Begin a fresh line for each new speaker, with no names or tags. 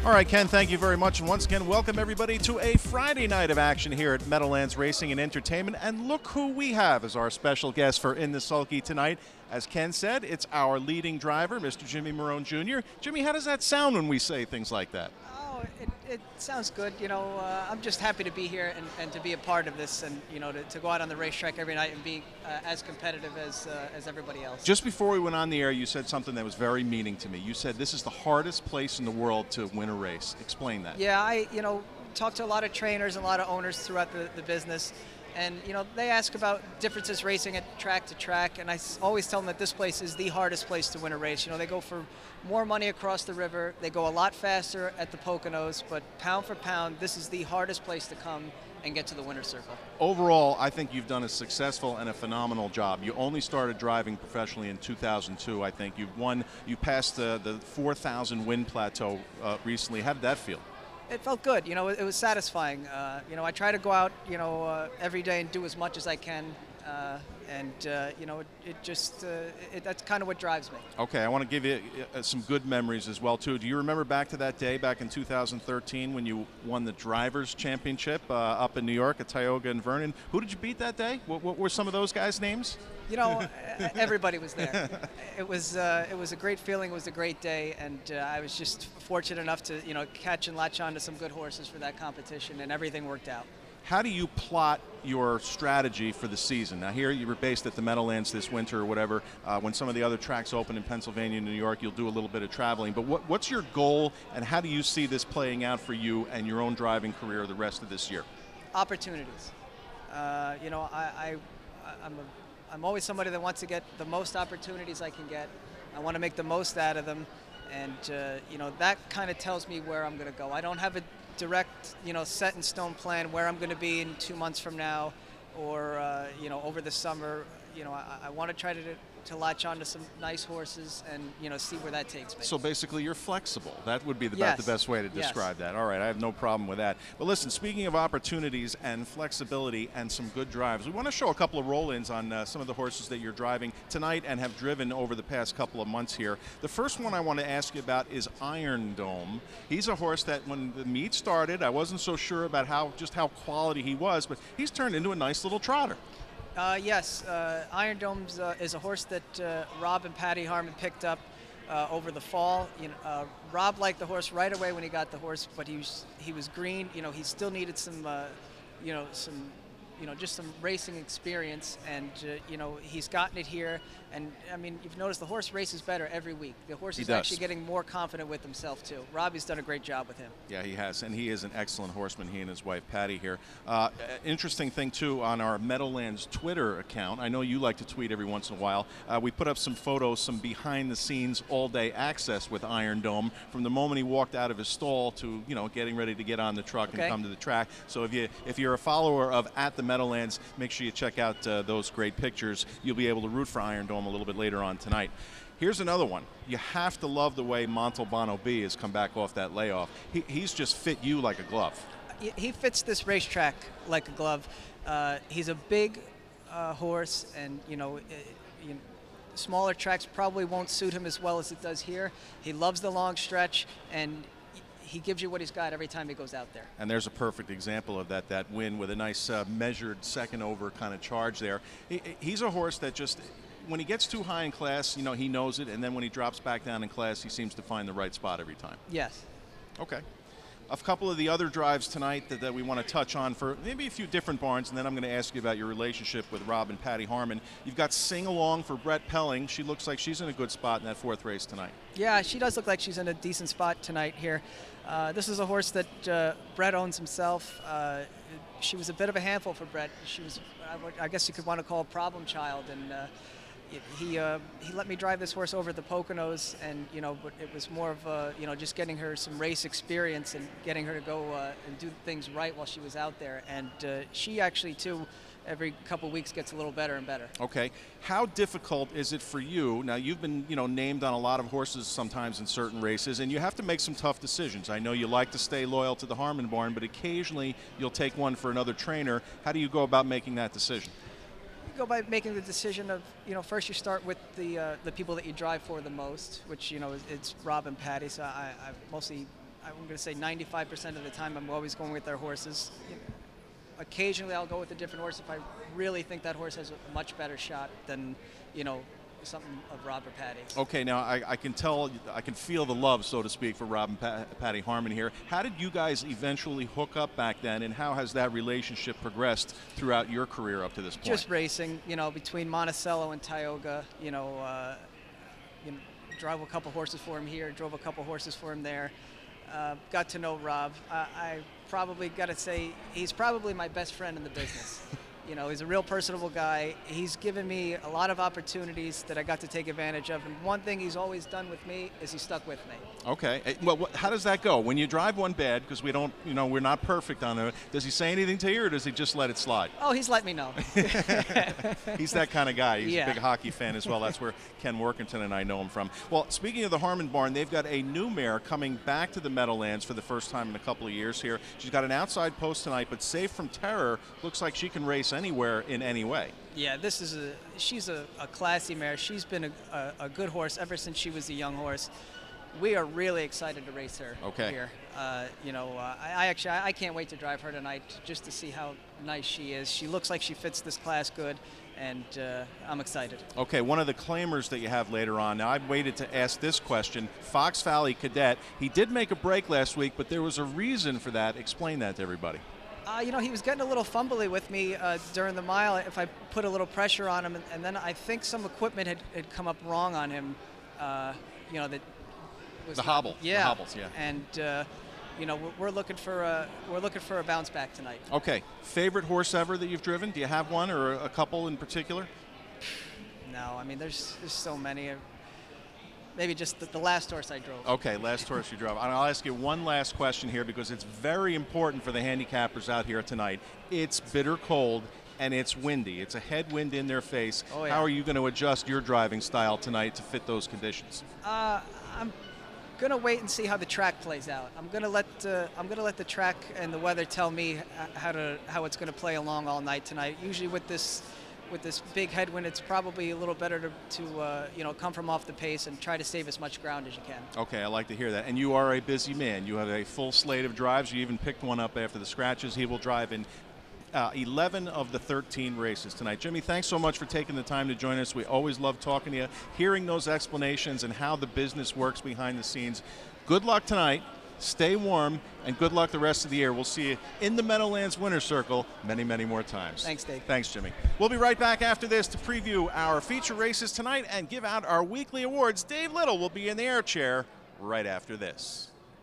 All right, Ken, thank you very much. And once again, welcome everybody to a Friday night of action here at Meadowlands Racing and Entertainment. And look who we have as our special guest for In the Sulky tonight. As Ken said, it's our leading driver, Mr. Jim Marohn Jr. Jimmy, how does that sound when we say things like that?
Oh, it sounds good. You know, I'm just happy to be here and to be a part of this, and you know, to go out on the racetrack every night and be as competitive as everybody else.
Just before we went on the air, you said something that was very meaning to me. You said this is the hardest place in the world to win a race. Explain that.
Yeah, I talked to a lot of trainers and a lot of owners throughout the business. And, you know, they ask about differences racing at track to track, and I always tell them that this place is the hardest place to win a race. You know, they go for more money across the river. They go a lot faster at the Poconos, but pound for pound, this is the hardest place to come and get to the winner's circle.
Overall, I think you've done a successful and a phenomenal job. You only started driving professionally in 2002, I think. You passed the 4,000 win plateau recently. How did that feel?
It felt good. You know, it was satisfying. You know, I try to go out, every day and do as much as I can. You know, that's kind of what drives me.
Okay, I want to give you some good memories as well, too. Do you remember back to that day back in 2013 when you won the Drivers' Championship up in New York at Tioga and Vernon? Who did you beat that day? What were some of those guys' names?
You know, everybody was there. It was a great feeling. It was a great day, and I was just fortunate enough to, catch and latch on to some good horses for that competition, and everything worked out.
How do you plot your strategy for the season? Now, here you were based at the Meadowlands this winter or whatever. When some of the other tracks open in Pennsylvania and New York, you'll do a little bit of traveling. But what's your goal, and how do you see this playing out for you and your own driving career the rest of this year?
Opportunities. I'm always somebody that wants to get the most opportunities I can get. I want to make the most out of them, and that kind of tells me where I'm going to go. I don't have a direct, set in stone plan where I'm going to be in 2 months from now, or over the summer. I want to try to latch on to some nice horses and see where that takes me.
So basically you're flexible. That would be the best way to describe that. All right, I have no problem with that. But listen, speaking of opportunities and flexibility and some good drives, we want to show a couple of roll-ins on some of the horses that you're driving tonight and have driven over the past couple of months here. The first one I want to ask you about is Iron Dome. He's a horse that when the meet started, I wasn't so sure about how quality he was, but he's turned into a nice little trotter.
Yes, Iron Dome is a horse that Rob and Patty Harmon picked up over the fall. Rob liked the horse right away when he got the horse, but he was green. He still needed some, just some racing experience, and he's gotten it here. And I mean, you've noticed the horse races better every week. The horse is actually getting more confident with himself too. Robbie's done a great job with him.
Yeah, he has, and he is an excellent horseman. He and his wife Patty here. Interesting thing too, on our Meadowlands Twitter account, I know you like to tweet every once in a while. We put up some photos, some behind-the-scenes all-day access with Iron Dome from the moment he walked out of his stall to getting ready to get on the truck and come to the track. So if you're a follower of at the Meadowlands, make sure you check out those great pictures. You'll be able to root for Iron Dome a little bit later on tonight. Here's another one. You have to love the way Montalbano B has come back off that layoff. He's just fit you like a glove.
He fits this racetrack like a glove. He's a big horse, and smaller tracks probably won't suit him as well as it does here. He loves the long stretch, and he gives you what he's got every time he goes out there. And
there's a perfect example of that win with a nice measured second over kind of charge there. He's a horse that just, when he gets too high in class, he knows it, and then when he drops back down in class, he seems to find the right spot every time.
Yes.
Okay. A couple of the other drives tonight that we want to touch on for maybe a few different barns, and then I'm going to ask you about your relationship with Rob and Patty Harmon. You've got Sing Along for Brett Pelling. She looks like she's in a good spot in that fourth race tonight.
Yeah, she does look like she's in a decent spot tonight here. This is a horse that Brett owns himself. She was a bit of a handful for Brett. She was, I guess you could want to call a problem child, and he let me drive this horse over at the Poconos, and but it was more of just getting her some race experience and getting her to go and do things right while she was out there. And she actually too, every couple weeks gets a little better and better.
Okay, how difficult is it for you? Now you've been named on a lot of horses sometimes in certain races, and you have to make some tough decisions. I know you like to stay loyal to the Harmon barn, but occasionally you'll take one for another trainer. How do you go about making that decision?
Go by making the decision of, first you start with the people that you drive for the most, which, it's Rob and Patty. So I I'm going to say 95% of the time I'm always going with their horses. Occasionally I'll go with a different horse if I really think that horse has a much better shot than, something of Rob or Patty's.
Okay, now I can tell, I can feel the love, so to speak, for Rob and Patty Harmon here. How did you guys eventually hook up back then, and how has that relationship progressed throughout your career up to this point?
Just racing, between Monticello and Tioga, drove a couple horses for him here, drove a couple horses for him there. Got to know Rob. I probably got to say he's probably my best friend in the business. He's a real personable guy. He's given me a lot of opportunities that I got to take advantage of. And one thing he's always done with me is he stuck with me.
Okay. Well, how does that go? When you drive one bad, because we don't, we're not perfect on it, does he say anything to you, or does he just let it slide?
Oh, he's let me know.
He's that kind of guy. He's
a
big hockey fan as well. That's where Ken Workington and I know him from. Well, speaking of the Harmon barn, they've got a new mare coming back to the Meadowlands for the first time in a couple of years here. She's got an outside post tonight, but Safe from Terror looks like she can race anywhere in any way.
Yeah, she's a classy mare. She's been a good horse ever since she was a young horse. We are really excited to race her here. I can't wait to drive her tonight just to see how nice she is. She looks like she fits this class good, and I'm excited.
Okay, one of the claimers that you have later on. Now, I've waited to ask this question. Fox Valley Cadet, he did make a break last week, but there was a reason for that. Explain that to everybody.
He was getting a little fumbly with me during the mile if I put a little pressure on him, and then I think some equipment had come up wrong on him. That was
the hobble.
Yeah.
The hobbles, yeah.
And we're looking for a bounce back tonight.
Okay. Favorite horse ever that you've driven? Do you have one or a couple in particular?
No, there's so many. Maybe just the last horse I drove.
Okay, last horse you drove. I'll ask you one last question here because it's very important for the handicappers out here tonight. It's bitter cold and it's windy. It's a headwind in their face.
Oh, yeah.
How are you going to adjust your driving style tonight to fit those conditions?
I'm gonna wait and see how the track plays out. I'm gonna let the track and the weather tell me how it's gonna play along all night tonight. Usually with this big headwind, it's probably a little better to come from off the pace and try to save as much ground as you can.
Okay, I like to hear that. And you are a busy man. You have a full slate of drives. You even picked one up after the scratches. He will drive in 11 of the 13 races tonight. Jimmy, thanks so much for taking the time to join us. We always love talking to you, hearing those explanations and how the business works behind the scenes. Good luck tonight. Stay warm, and good luck the rest of the year. We'll see you in the Meadowlands Winner's Circle many, many more times.
Thanks, Dave.
Thanks, Jimmy. We'll be right back after this to preview our feature races tonight and give out our weekly awards. Dave Little will be in the air chair right after this.